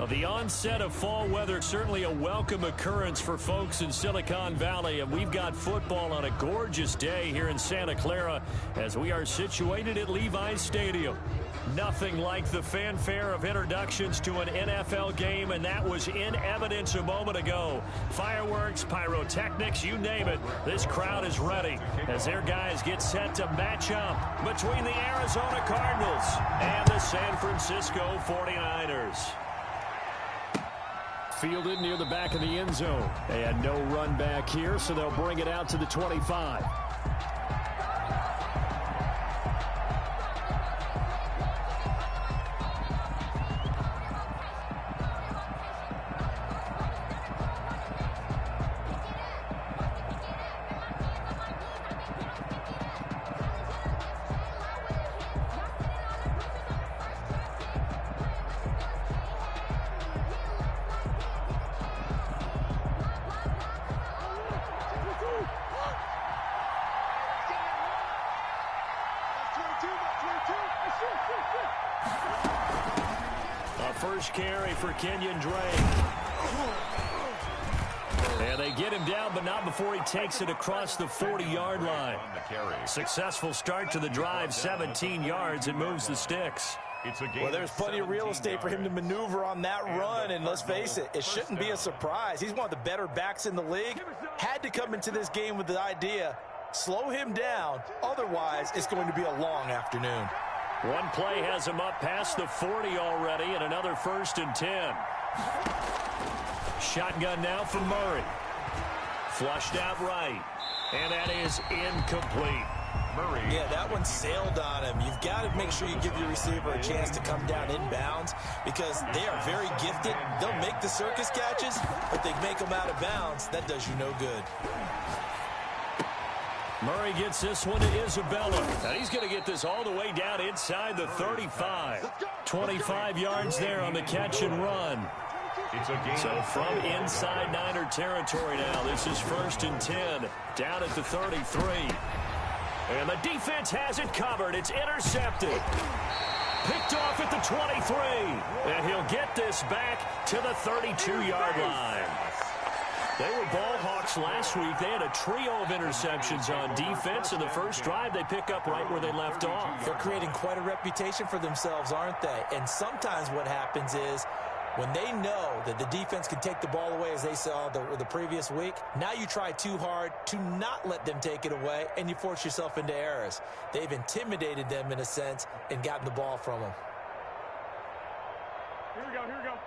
The onset of fall weather, certainly a welcome occurrence for folks in Silicon Valley, and we've got football on a gorgeous day here in Santa Clara as we are situated at Levi's Stadium. Nothing like the fanfare of introductions to an NFL game, and that was in evidence a moment ago. Fireworks, pyrotechnics, you name it. This crowd is ready as their guys get set to match up between the Arizona Cardinals and the San Francisco 49ers. Fielded near the back of the end zone. And no run back here, so they'll bring it out to the 25. First carry for Kenyon Drake. And they get him down, but not before he takes it across the 40-yard line. Successful start to the drive, 17 yards, and moves the sticks. Well, there's plenty of real estate for him to maneuver on that run, and let's face it, it shouldn't be a surprise. He's one of the better backs in the league. Had to come into this game with the idea, slow him down, otherwise it's going to be a long afternoon. One play has him up past the 40 already, and another 1st and 10. Shotgun now for Murray. Flushed out right, and that is incomplete. Murray. Yeah, that one sailed on him. You've got to make sure you give your receiver a chance to come down inbounds because they are very gifted. They'll make the circus catches, but they make them out of bounds. That does you no good. Murray gets this one to Isabella. And he's going to get this all the way down inside the 35. 25 yards there on the catch and run. So from inside Niner territory now, this is 1st and 10. Down at the 33. And the defense has it covered. It's intercepted. Picked off at the 23. And he'll get this back to the 32-yard line. They were ball hawks last week. They had a trio of interceptions on defense. In the first drive, they pick up right where they left off. They're creating quite a reputation for themselves, aren't they? And sometimes what happens is when they know that the defense can take the ball away, as they saw the previous week, now you try too hard to not let them take it away, and you force yourself into errors. They've intimidated them in a sense and gotten the ball from them.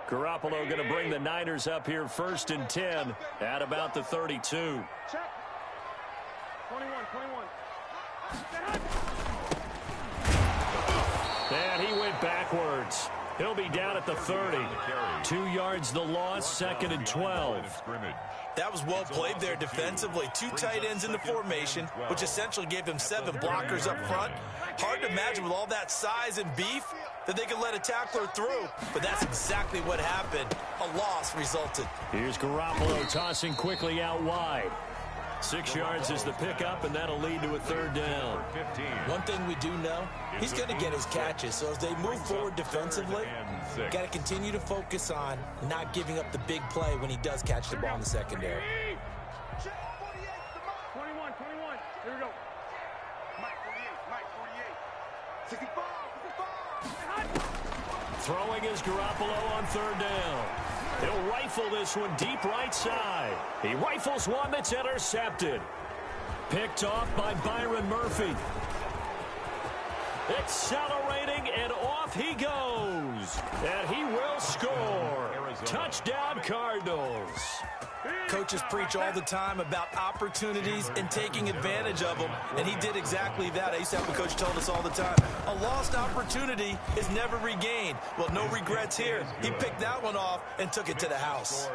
Garoppolo going to bring the Niners up here 1st and 10 at about the 32. Check. 21. And he went backwards. He'll be down at the 30. 2 yards the loss, 2nd and 12. That was well played there defensively. 2 tight ends in the formation, which essentially gave them 7 blockers up front. Hard to imagine with all that size and beef that they could let a tackler through, but that's exactly what happened. A loss resulted. Here's Garoppolo tossing quickly out wide. 6 yards is the pickup, and that'll lead to a 3rd down. One thing we do know, he's going to get his catches. So as they move forward defensively, got to continue to focus on not giving up the big play when he does catch the ball in the secondary. 21. Here we go. Mike 48. 65. Throwing is Garoppolo on 3rd down. He'll rifle this one deep right side. He rifles one that's intercepted. Picked off by Byron Murphy. Accelerating, and off he goes. And he will score. Touchdown, Cardinals. Coaches preach all the time about opportunities and taking advantage of them, and he did exactly that. I used to have a coach tell us all the time, a lost opportunity is never regained. Well, no regrets here. He picked that one off and took it to the house.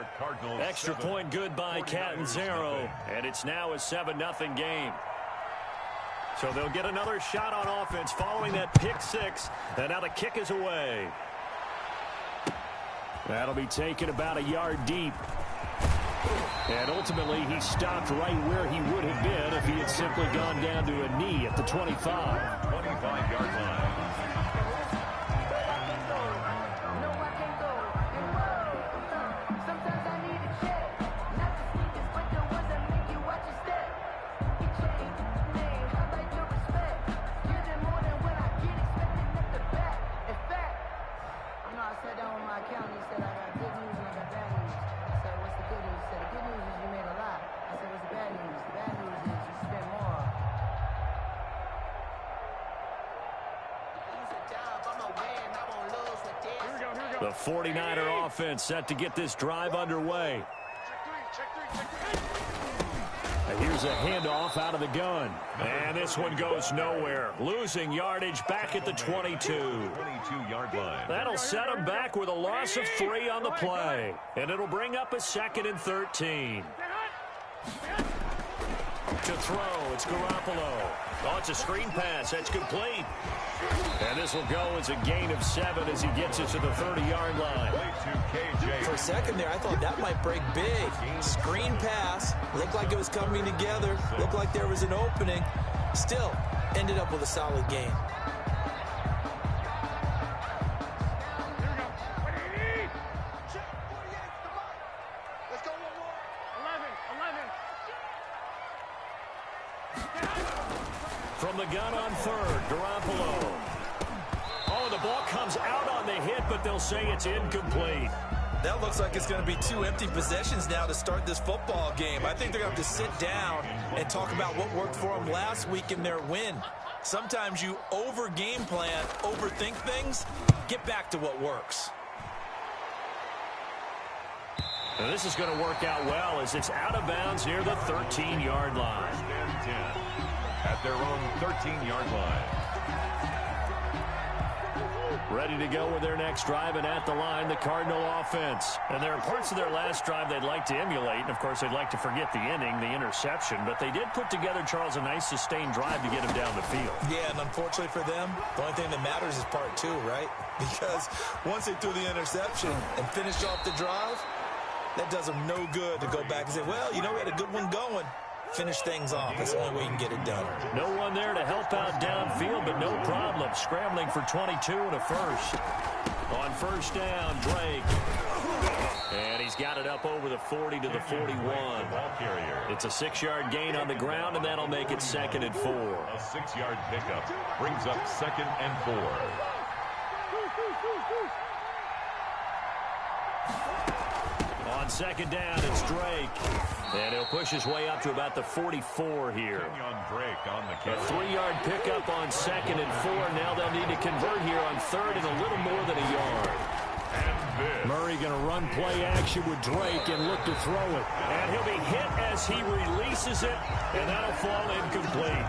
Extra point good by Catanzaro, and it's now a 7-0 game. So they'll get another shot on offense following that pick 6, and now the kick is away. That'll be taken about a yard deep. And ultimately, he stopped right where he would have been if he had simply gone down to a knee at the 25. 25-yard line. The 49er offense set to get this drive underway. And here's a handoff out of the gun. And this one goes nowhere. Losing yardage back at the 22. 22-yard line. That'll set them back with a loss of 3 on the play. And it'll bring up a 2nd and 13. To throw, it's Garoppolo. Oh, it's a screen pass. That's complete. And this will go as a gain of 7 as he gets it to the 30-yard line. For a second there, I thought that might break big. Screen pass. Looked like it was coming together. Looked like there was an opening. Still, ended up with a solid gain. From the gun on 3rd, Garoppolo. Oh, the ball comes out on the hit, but they'll say it's incomplete. That looks like it's going to be 2 empty possessions now to start this football game. I think they're going to have to sit down and talk about what worked for them last week in their win. Sometimes you over-game plan, overthink things, get back to what works. Now this is going to work out well as it's out of bounds near the 13-yard line. 10 at their own 13-yard line. Ready to go with their next drive, and at the line, the Cardinal offense. And there are parts of their last drive they'd like to emulate, and of course they'd like to forget the inning, the interception, but they did put together, Charles, a nice sustained drive to get him down the field. Yeah, and unfortunately for them, the only thing that matters is part 2, right? Because once they threw the interception and finished off the drive, that does them no good to go back and say, well, you know, we had a good one going. Finish things off. That's the only way you can get it done. No one there to help out downfield, but no problem. Scrambling for 22 and a first. On first down, Drake. And he's got it up over the 40 to the 41. It's a 6-yard gain on the ground, and that'll make it 2nd and 4. A 6-yard pickup brings up 2nd and 4. On second down, it's Drake. And he'll push his way up to about the 44 here. Drake on the A 3-yard pickup on 2nd and 4. Now they'll need to convert here on 3rd and a little more than a yard. Murray going to run play action with Drake and look to throw it. And he'll be hit as he releases it, and that'll fall incomplete.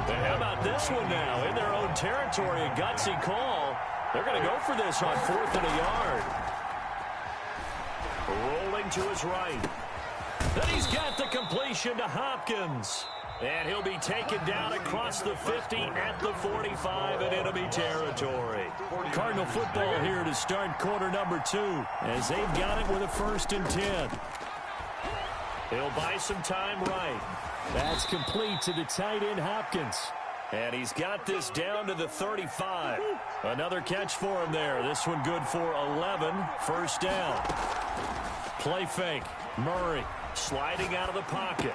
And how about this one now? In their own territory, a gutsy call. They're going to go for this on 4th and a yard. Rolling to his right. Then he's got the completion to Hopkins. And he'll be taken down across the 50 at the 45 in enemy territory. Cardinal football here to start quarter number 2 as they've got it with a 1st and 10. He'll buy some time right. That's complete to the tight end Hopkins. And he's got this down to the 35. Another catch for him there. This one good for 11. First down. Play fake. Murray sliding out of the pocket.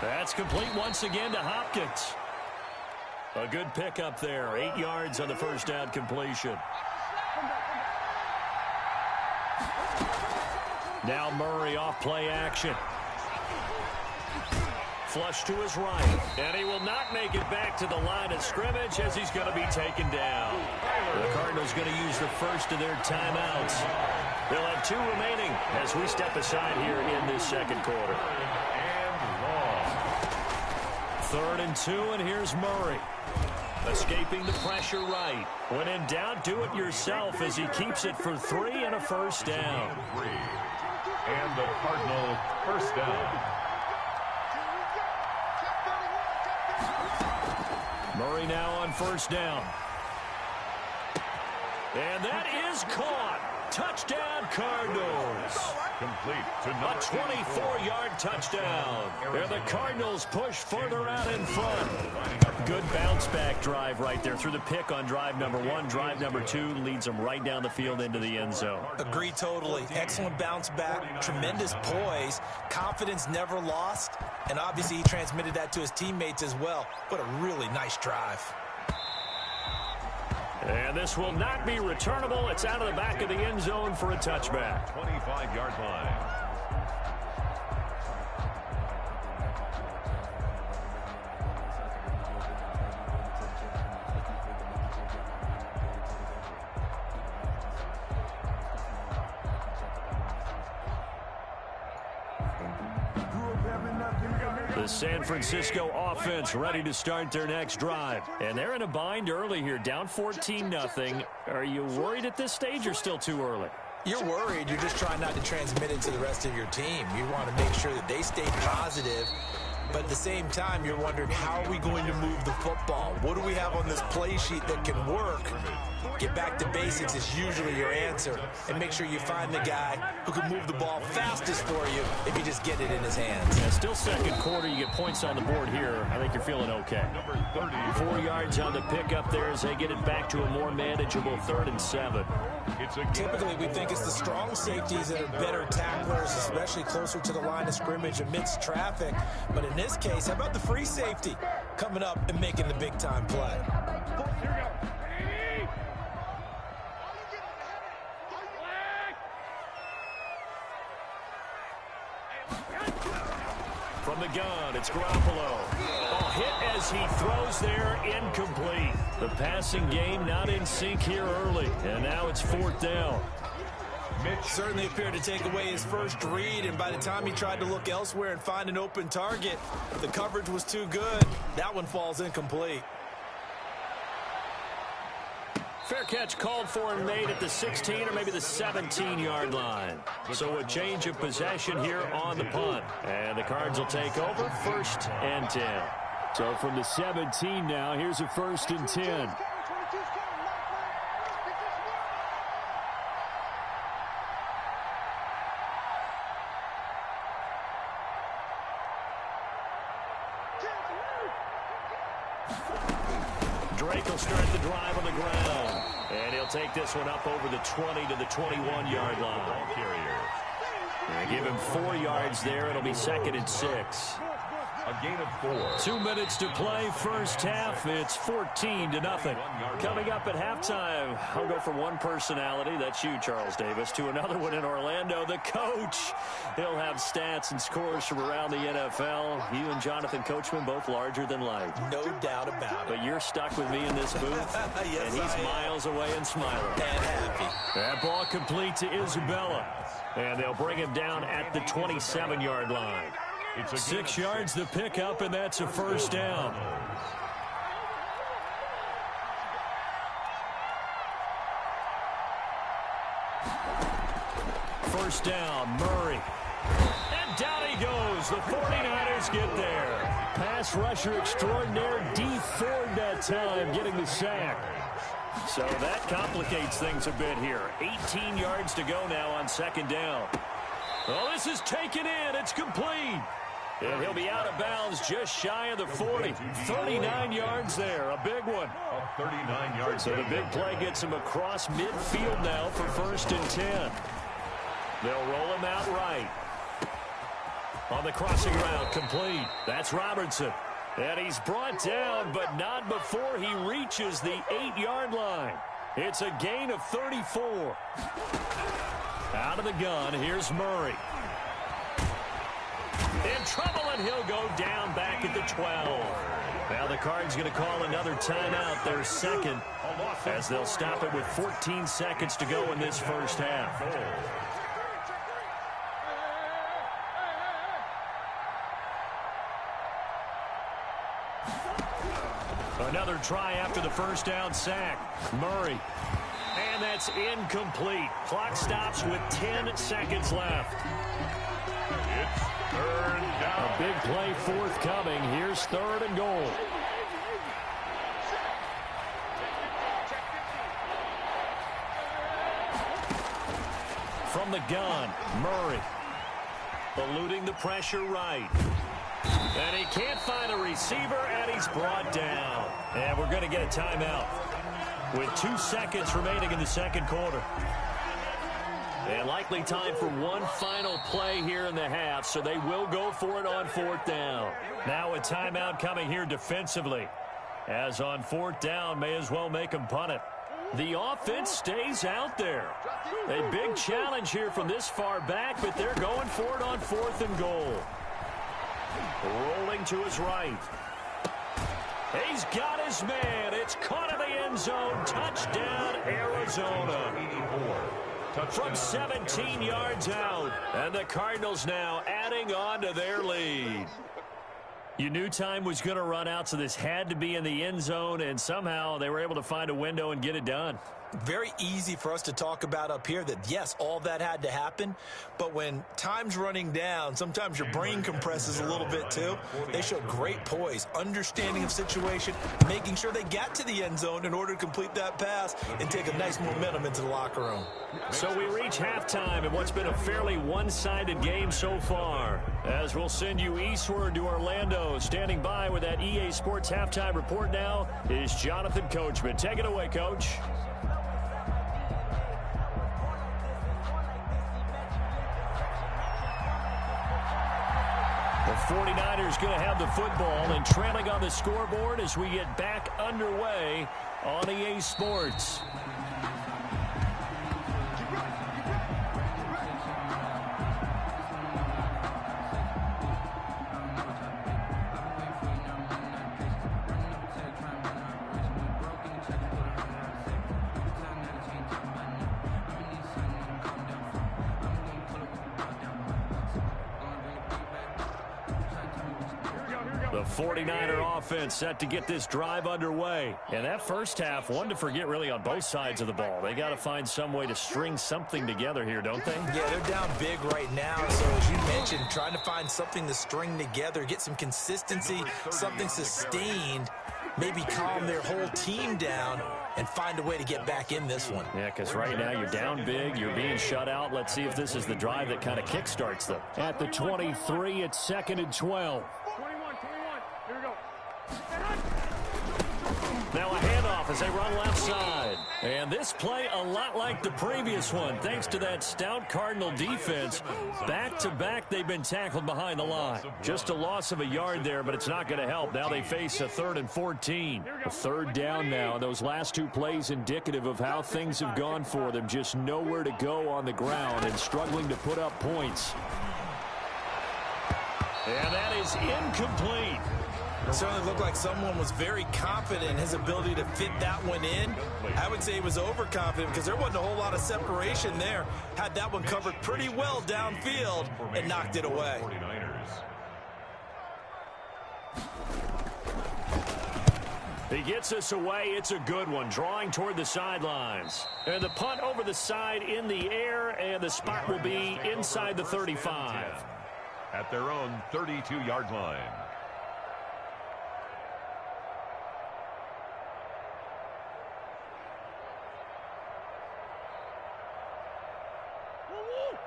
That's complete once again to Hopkins. A good pickup there. 8 yards on the first down completion. Now Murray off play action. Flush to his right. And he will not make it back to the line of scrimmage as he's going to be taken down. The Cardinals going to use the first of their timeouts. They'll have 2 remaining as we step aside here in this second quarter. And long. 3rd and 2, and here's Murray. Escaping the pressure right. When in doubt, do it yourself as he keeps it for 3 and a first down. 3. And the Cardinal first down. Murray now on first down. And that is caught. Touchdown, Cardinals. Complete to A 24-yard touchdown. And the Cardinals push further out in front. Good bounce-back drive right there through the pick on drive number 1. Drive number 2 leads them right down the field into the end zone. Agree totally. Excellent bounce back. Tremendous poise. Confidence never lost. And obviously he transmitted that to his teammates as well. What a really nice drive. And this will not be returnable. It's out of the back of the end zone for a touchback. 25-yard line. The San Francisco offense ready to start their next drive. And they're in a bind early here, down 14-0. Are you worried at this stage or still too early? You're worried. You're just trying not to transmit it to the rest of your team. You want to make sure that they stay positive. But at the same time, you're wondering, how are we going to move the football? What do we have on this play sheet that can work? Get back to basics is usually your answer. And make sure you find the guy who can move the ball fastest for you if you just get it in his hands. Yeah, still second quarter. You get points on the board here. I think you're feeling okay. 4 yards on the pickup there as they get it back to a more manageable 3rd and 7. Typically, we think it's the strong safeties that are better tacklers, especially closer to the line of scrimmage amidst traffic. But in this case, how about the free safety coming up and making the big-time play? From the gun, it's Garoppolo. Oh, hit as he throws there, incomplete. The passing game not in sync here early, and now it's 4th down. Certainly appeared to take away his first read, and by the time he tried to look elsewhere and find an open target, the coverage was too good. That one falls incomplete. Fair catch called for and made at the 16 or maybe the 17-yard line. So a change of possession here on the punt. And the Cards will take over, 1st and 10. So from the 17 now, here's a 1st and 10. Drake will start the drive on the ground. And he'll take this one up over the 20 to the 21-yard line. Give him 4 yards there. It'll be 2nd and 6. A gain of 4. 2 minutes to play, first half. It's 14-0. Coming up at halftime, I'll go from one personality, that's you, Charles Davis, to another one in Orlando, the coach. He'll have stats and scores from around the NFL. You and Jonathan Coachman both larger than life. No doubt about it. But you're stuck with me in this booth, yes, and he's miles away and smiling. And happy. That ball complete to Isabella. And they'll bring him down at the 27-yard line. 6 yards the pickup, and that's a 1st down. First down, Murray. And down he goes. The 49ers get there. Pass rusher extraordinaire, D Ford that time, getting the sack. So that complicates things a bit here. 18 yards to go now on 2nd down. Well, this is taken in. It's complete. And he'll be out of bounds just shy of the 40. 39 yards there. A big one. 39 yards. So the big play gets him across midfield now for 1st and 10. They'll roll him out right. On the crossing route, complete. That's Robertson. And he's brought down, but not before he reaches the 8-yard line. It's a gain of 34. Out of the gun, here's Murray. In trouble, and he'll go down back at the 12. Now the Cards going to call another timeout, their 2nd, as they'll stop it with 14 seconds to go in this first half. Another try after the first down sack. Murray. And that's incomplete. Clock stops with 10 seconds left. It's 3rd down. A big play forthcoming. Here's 3rd and goal. From the gun, Murray. Eluding the pressure right. And he can't find a receiver, and he's brought down. And we're going to get a timeout with 2 seconds remaining in the 2nd quarter. And likely time for one final play here in the half, so they will go for it on 4th down. Now a timeout coming here defensively. As on 4th down, may as well make them punt it. The offense stays out there. A big challenge here from this far back, but they're going for it on 4th and goal. Rolling to his right. He's got his man. It's caught in the end zone. Touchdown, Arizona. from 17 yards out. And the Cardinals now adding on to their lead. You knew time was going to run out, so this had to be in the end zone, and somehow they were able to find a window and get it done. Very easy for us to talk about up here that, yes, all that had to happen, but when time's running down, sometimes your brain compresses a little bit too. They showed great poise, understanding of situation, making sure they got to the end zone in order to complete that pass and take a nice momentum into the locker room. So we reach halftime in what's been a fairly one-sided game so far. As we'll send you eastward to Orlando. Standing by with that EA Sports halftime report now is Jonathan Coachman. Take it away, Coach. The 49ers going to have the football and trailing on the scoreboard as we get back underway on EA Sports. The 49er offense set to get this drive underway. And that first half, one to forget really on both sides of the ball. They got to find some way to string something together here, don't they? Yeah, they're down big right now. So as you mentioned, trying to find something to string together, get some consistency, something sustained, maybe calm their whole team down and find a way to get back in this one. Yeah, because right now you're down big, you're being shut out. Let's see if this is the drive that kind of kickstarts them. At the 23, it's 2nd and 12. 21. Here we go. Now a handoff as they run left side. And this play a lot like the previous one. Thanks to that stout Cardinal defense. Back-to-back, they've been tackled behind the line. Just a loss of a yard there, but it's not going to help. Now they face a 3rd and 14. A third down now. Those last two plays indicative of how things have gone for them. Just nowhere to go on the ground and struggling to put up points. And that is incomplete. It certainly looked like someone was very confident in his ability to fit that one in. I would say he was overconfident because there wasn't a whole lot of separation there. Had that one covered pretty well downfield and knocked it away. He gets us away. It's a good one, drawing toward the sidelines. And the punt over the side in the air, and the spot will be inside the 35. At their own 32-yard line.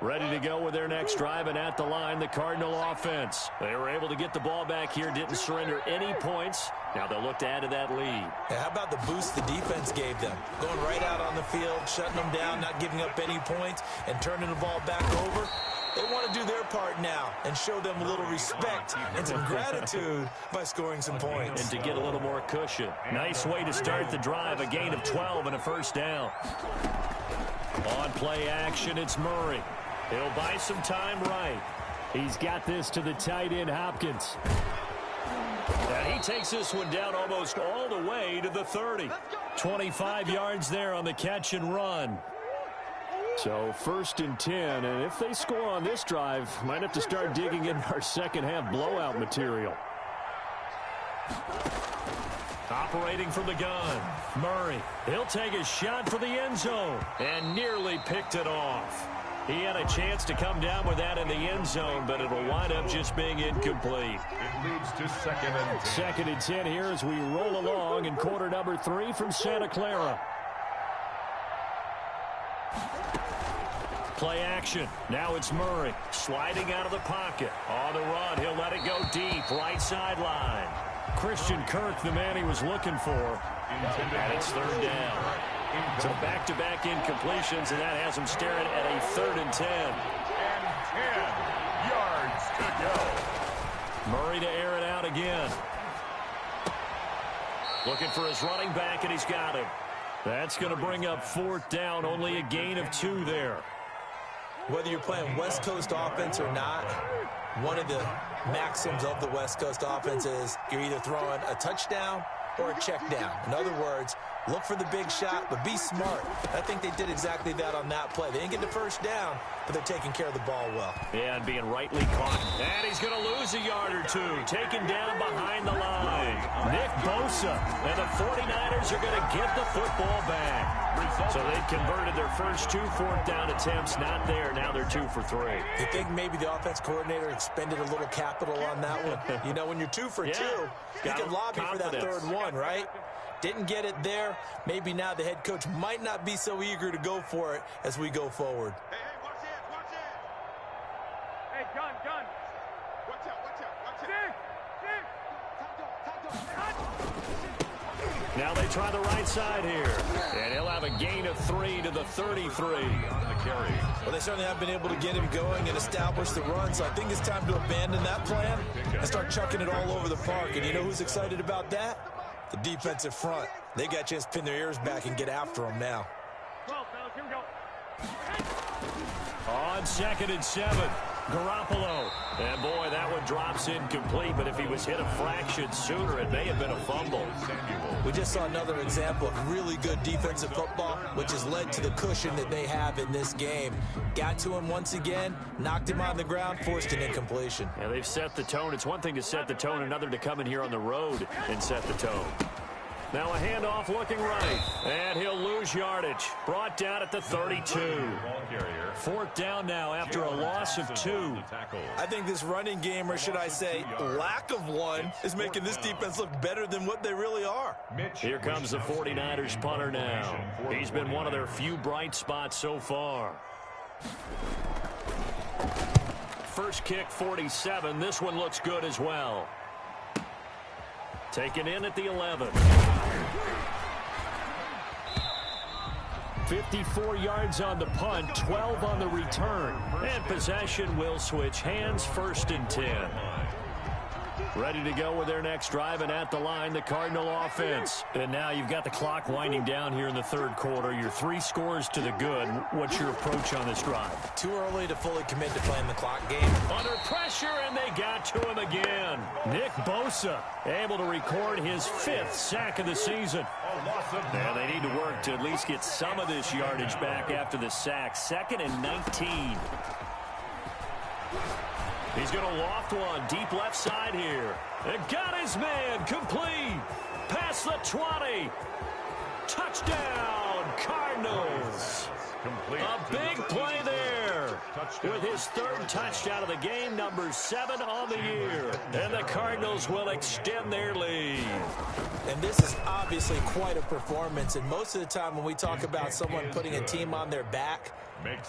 Ready to go with their next drive, and at the line, the Cardinal offense. They were able to get the ball back here, didn't surrender any points. Now they'll look to add to that lead. Yeah, how about the boost the defense gave them? Going right out on the field, shutting them down, not giving up any points, and turning the ball back over. They want to do their part now and show them a little respect and some gratitude by scoring some points. And to get a little more cushion. Nice way to start the drive, a gain of 12 and a first down. On play action, it's Murray. He'll buy some time right. He's got this to the tight end, Hopkins. And he takes this one down almost all the way to the 30. 25 yards there on the catch and run. So 1st and 10, and if they score on this drive, might have to start digging in our second half blowout material. Operating from the gun, Murray. He'll take a shot for the end zone and nearly picked it off. He had a chance to come down with that in the end zone, but it'll wind up just being incomplete. It leads to 2nd and 10. 2nd and 10 here as we roll along in quarter number 3 from Santa Clara. Play action. Now it's Murray sliding out of the pocket. On the run, he'll let it go deep, right sideline. Christian Kirk, the man he was looking for. And it's 3rd down. So back-to-back incompletions, and that has him staring at a 3rd and 10. And 10 yards to go. Murray to air it out again. Looking for his running back, and he's got him. That's going to bring up 4th down, only a gain of 2 there. Whether you're playing West Coast offense or not, one of the maxims of the West Coast offense is you're either throwing a touchdown or a check down. In other words, look for the big shot, but be smart. I think they did exactly that on that play. They didn't get the first down, but they're taking care of the ball well. Yeah, and being rightly caught. And he's going to lose a yard or two. Taken down behind the line. Nick Bosa. And the 49ers are going to get the football back. So they've converted their first 2 fourth-down attempts. Not there. Now they're 2 for 3. You think maybe the offense coordinator expended a little capital on that one? You know, when you're 2 for 2, you can lobby for that third one, right? Didn't get it there. Maybe now the head coach might not be so eager to go for it as we go forward. Hey, watch it. Hey, gun. Watch out. Now they try the right side here. And he'll have a gain of 3 to the 33 on the carry. Well, they certainly have been able to get him going and establish the run, so I think it's time to abandon that plan and start chucking it all over the park. And you know who's excited about that? The defensive front. They got a chance to pin their ears back and get after them now. 12, fellas, here we go. On 2nd and 7, Garoppolo. And boy, that one drops incomplete, but if he was hit a fraction sooner, it may have been a fumble. We just saw another example of really good defensive football, which has led to the cushion that they have in this game. Got to him once again, knocked him on the ground, forced an incompletion. Yeah, they've set the tone. It's one thing to set the tone, another to come in here on the road and set the tone. Now a handoff looking right, and he'll lose yardage. Brought down at the 32. 4th down now after a loss of 2. I think this running game, or should I say lack of one, is making this defense look better than what they really are. Here comes the 49ers punter now. He's been one of their few bright spots so far. First kick, 47. This one looks good as well. Taken in at the 11. 54 yards on the punt, 12 on the return. And possession will switch hands, 1st and 10. Ready to go with their next drive, and at the line, the Cardinal offense. And now you've got the clock winding down here in the 3rd quarter. Your 3 scores to the good. What's your approach on this drive? Too early to fully commit to playing the clock game. Under pressure, and they got to him again. Nick Bosa able to record his 5th sack of the season. And they need to work to at least get some of this yardage back after the sack. 2nd and 19. He's going to loft one deep left side here. And got his man complete. Past the 20. Touchdown, Cardinals. A big play there. With his 3rd touchdown of the game, number 7 on the year. And the Cardinals will extend their lead. And this is obviously quite a performance. And most of the time when we talk about someone putting a team on their back,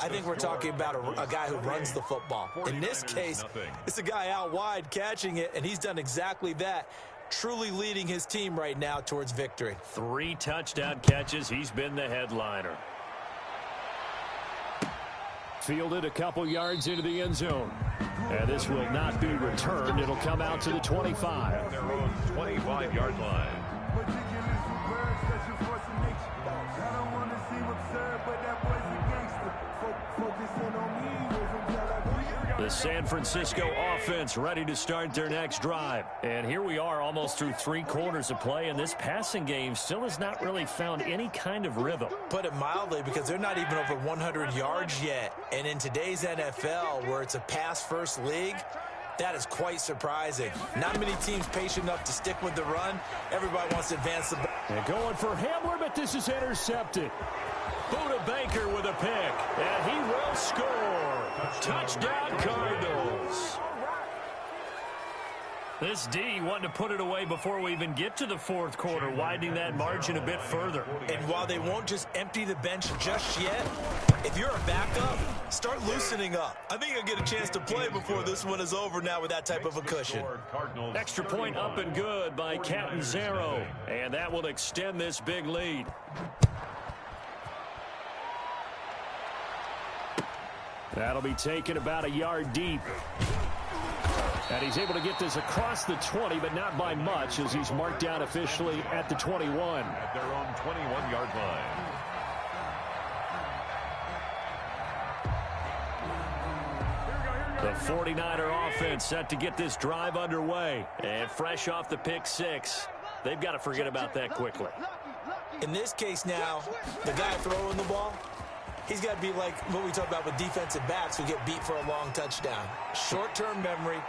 I think we're talking about a guy who runs the football. In this case, it's a guy out wide catching it, and he's done exactly that, truly leading his team right now towards victory. 3 touchdown catches. He's been the headliner. Fielded a couple yards into the end zone. And this will not be returned. It'll come out to the 25. Their own 25-yard line. The San Francisco offense ready to start their next drive. And here we are almost through 3 quarters of play, and this passing game still has not really found any kind of rhythm. Put it mildly, because they're not even over 100 yards yet. And in today's NFL, where it's a pass-first league, that is quite surprising. Not many teams patient enough to stick with the run. Everybody wants to advance the ball. And going for Hamler, but this is intercepted. Buda Baker with a pick, and he will score. Touchdown, Cardinals. This D wanting to put it away before we even get to the 4th quarter, widening that margin a bit further. And while they won't just empty the bench just yet, if you're a backup, start loosening up. I think you'll get a chance to play before this one is over now with that type of a cushion. Extra point up and good by Catanzaro, and that will extend this big lead. That'll be taken about a yard deep. And he's able to get this across the 20, but not by much, as he's marked down officially at the 21. At their own 21-yard line. The 49er offense set to get this drive underway. And fresh off the pick 6, They've got to forget about that quickly. In this case now, the guy throwing the ball, he's got to be like what we talk about with defensive backs who get beat for a long touchdown. Short-term memory,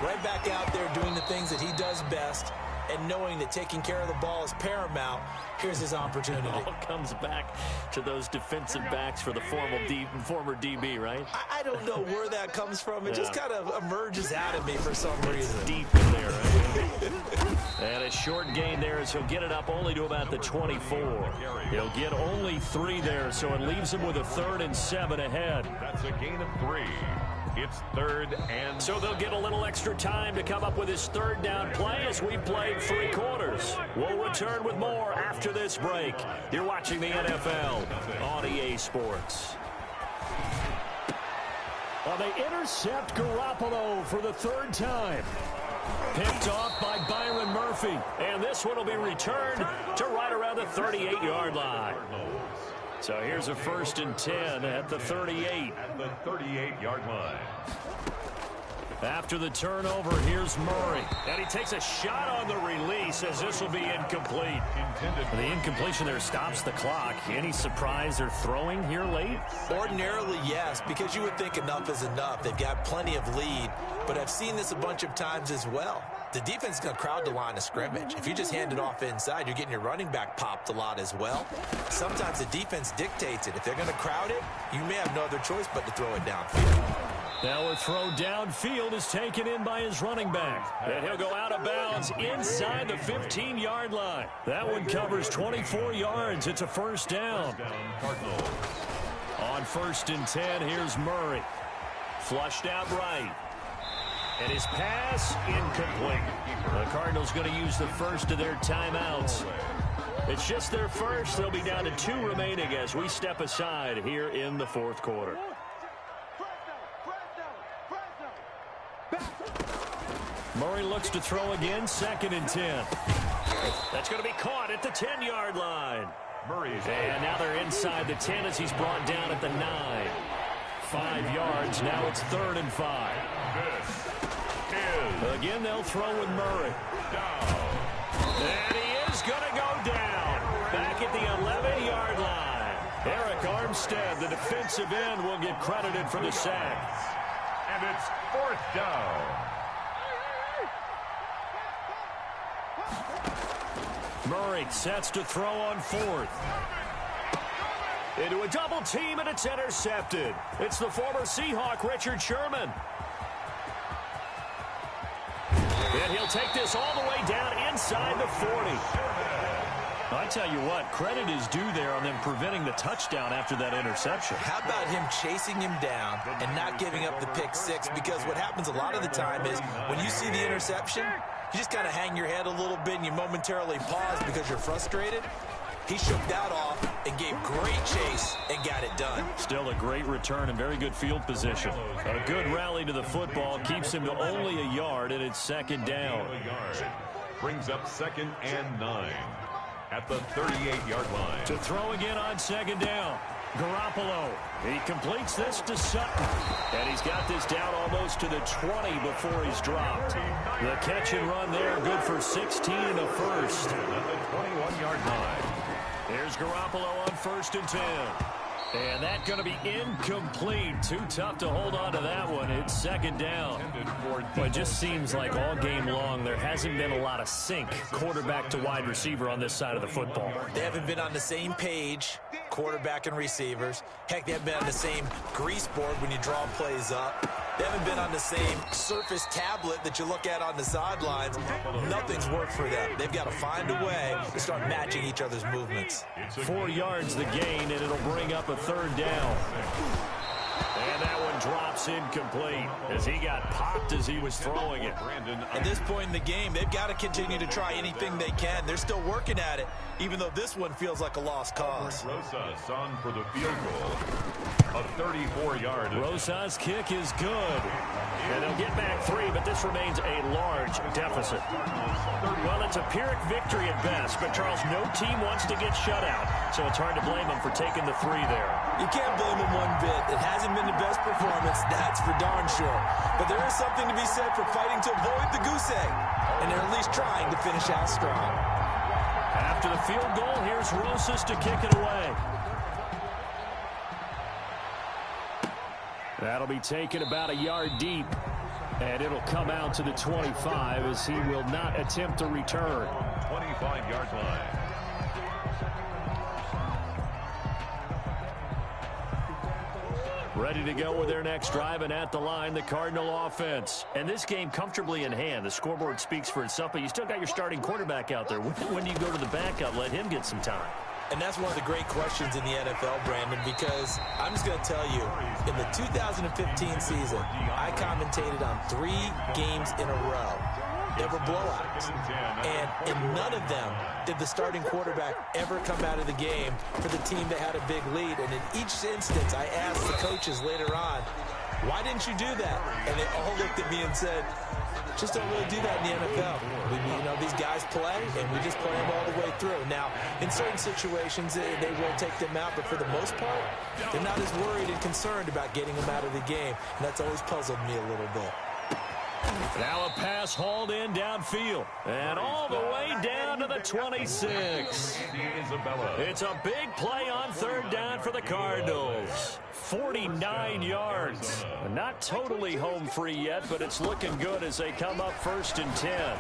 right back out there doing the things that he does best, and knowing that taking care of the ball is paramount. Here's his opportunity. It all comes back to those defensive backs for the former DB, right? I don't know where that comes from. It just kind of emerges out of me for some reason. Deep in there, right? And a short gain there as he'll get it up only to about the 24. He'll get only 3 there, so it leaves him with a 3rd and 7 ahead. That's a gain of 3. It's 3rd and... So they'll get a little extra time to come up with his 3rd down play as we played 3 quarters. We'll return with more after this break. You're watching the NFL on EA Sports. Well, they intercept Garoppolo for the 3rd time. Picked off by Byron Murphy. And this one will be returned to right around the 38-yard line. So here's a 1st and 10 at the 38. At the 38-yard line. After the turnover, here's Murray. And he takes a shot on the release as this will be incomplete. The incompletion there stops the clock. Any surprise they're throwing here late? Ordinarily, yes, because you would think enough is enough. They've got plenty of lead, but I've seen this a bunch of times as well. The defense is going to crowd the line of scrimmage. If you just hand it off inside, you're getting your running back popped a lot as well. Sometimes the defense dictates it. If they're going to crowd it, you may have no other choice but to throw it downfield. Now a throw downfield is taken in by his running back. And he'll go out of bounds inside the 15-yard line. That one covers 24 yards. It's a 1st down. On 1st and 10, here's Murray. Flushed out right. And his pass, incomplete. The Cardinals going to use the first of their timeouts. It's just their first. They'll be down to 2 remaining as we step aside here in the 4th quarter. Murray looks to throw again, 2nd and 10. That's going to be caught at the 10-yard line. And now they're inside the 10 as he's brought down at the 9. 5 yards. Now it's 3rd and 5. Again, they'll throw with Murray. And he is going to go down. Back at the 11-yard line. Eric Armstead, the defensive end, will get credited for the sack. And it's 4th down. Murray sets to throw on 4th. Into a double team, and it's intercepted. It's the former Seahawk, Richard Sherman. And he'll take this all the way down inside the 40. I tell you what, credit is due there on them preventing the touchdown after that interception. How about him chasing him down and not giving up the pick 6? Because what happens a lot of the time is when you see the interception, you just kind of hang your head a little bit and you momentarily pause because you're frustrated. He shook that off and gave great chase and got it done. Still a great return and very good field position. A good rally to the football keeps him to only a yard, and it's 2nd down. Brings up 2nd and 9 at the 38-yard line. To throw again on 2nd down. Garoppolo. He completes this to Sutton. And he's got this down almost to the 20 before he's dropped. The catch and run there, good for 16 and a 1st. At the 21-yard line. Here's Garoppolo on 1st and 10. And that's going to be incomplete. Too tough to hold on to that one. It's 2nd down. Well, it just seems like all game long there hasn't been a lot of sync quarterback to wide receiver on this side of the football. They haven't been on the same page, quarterback and receivers. Heck, they haven't been on the same grease board when you draw plays up. They haven't been on the same surface tablet that you look at on the sidelines. Nothing's worked for them. They've got to find a way to start matching each other's movements. 4 yards the gain, and it'll bring up a 3rd down. And that one drops incomplete as he got popped as he was throwing it. At this point in the game, they've got to continue to try anything they can. They're still working at it, even though this one feels like a lost cause. Rosas on for the field goal. A 34-yard. Rosas' kick is good. And they'll get back 3, but this remains a large deficit. Well, it's a Pyrrhic victory at best, but Charles, no team wants to get shut out, so it's hard to blame them for taking the 3 there. You can't blame them one bit. It hasn't been the best performance, that's for darn sure. But there is something to be said for fighting to avoid the goose egg, and they're at least trying to finish out strong. after the field goal. Here's Rosas to kick it away. That'll be taken about a yard deep. And it'll come out to the 25 as he will not attempt to return. 25-yard line. Ready to go with their next drive, and at the line, the Cardinal offense. And this game comfortably in hand. The scoreboard speaks for itself, but you still got your starting quarterback out there. When do you go to the backup, let him get some time? And that's one of the great questions in the NFL, Brandon, because I'm just going to tell you, in the 2015 season, I commentated on 3 games in a row. They were blowouts. And in none of them did the starting quarterback ever come out of the game for the team that had a big lead. And in each instance, I asked the coaches later on, why didn't you do that? And they all looked at me and said, just don't really do that in the NFL. These guys play, and we just play them all the way through. Now, in certain situations, they will take them out, but for the most part, they're not as worried and concerned about getting them out of the game. And that's always puzzled me a little bit. Now a pass hauled in downfield. And all the way down to the 26. It's a big play on third down for the Cardinals. 49 yards. Not totally home free yet, but it's looking good as they come up 1st and 10.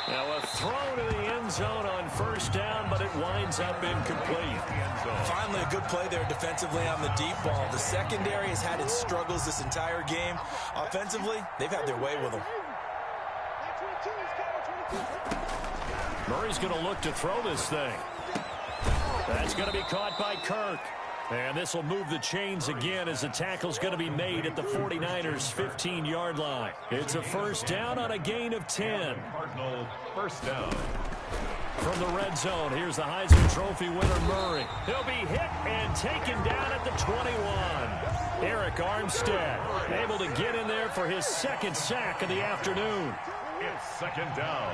Now a throw to the end zone on 1st down, but it winds up incomplete. Finally, a good play there defensively on the deep ball. The secondary has had its struggles this entire game. Offensively, they've had their way with them. Murray's going to look to throw this thing. That's going to be caught by Kirk. And this will move the chains again as the tackle's going to be made at the 49ers' 15-yard line. It's a 1st down on a gain of 10. Cardinal 1st down. From the red zone, here's the Heisman Trophy winner, Murray. He'll be hit and taken down at the 21. Eric Armstead able to get in there for his 2nd sack of the afternoon. It's 2nd down.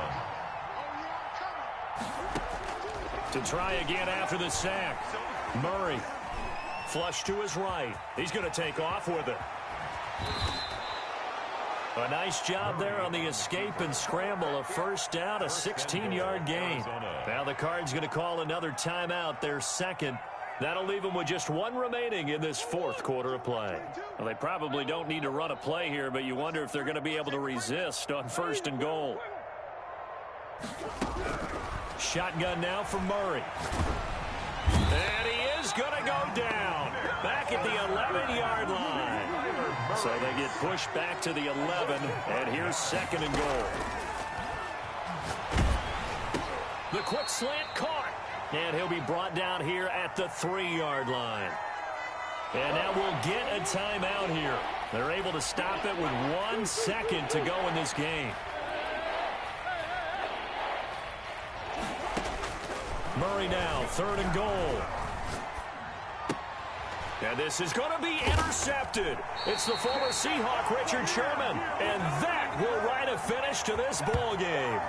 To try again after the sack. Murray. Flush to his right. He's going to take off with it. A nice job there on the escape and scramble. A 1st down, a 16-yard gain. Now the Cards going to call another timeout, their 2nd. That'll leave them with just 1 remaining in this 4th quarter of play. Well, they probably don't need to run a play here, but you wonder if they're going to be able to resist on 1st and goal. Shotgun now for Murray. And he is going to go down back at the 11-yard line. So they get pushed back to the 11, and here's 2nd and goal. The quick slant caught, and he'll be brought down here at the 3-yard line. And now we'll get a timeout here. They're able to stop it with 1 second to go in this game. Murray now, 3rd and goal. And this is going to be intercepted. It's the former Seahawk, Richard Sherman. And that will write a finish to this ball game.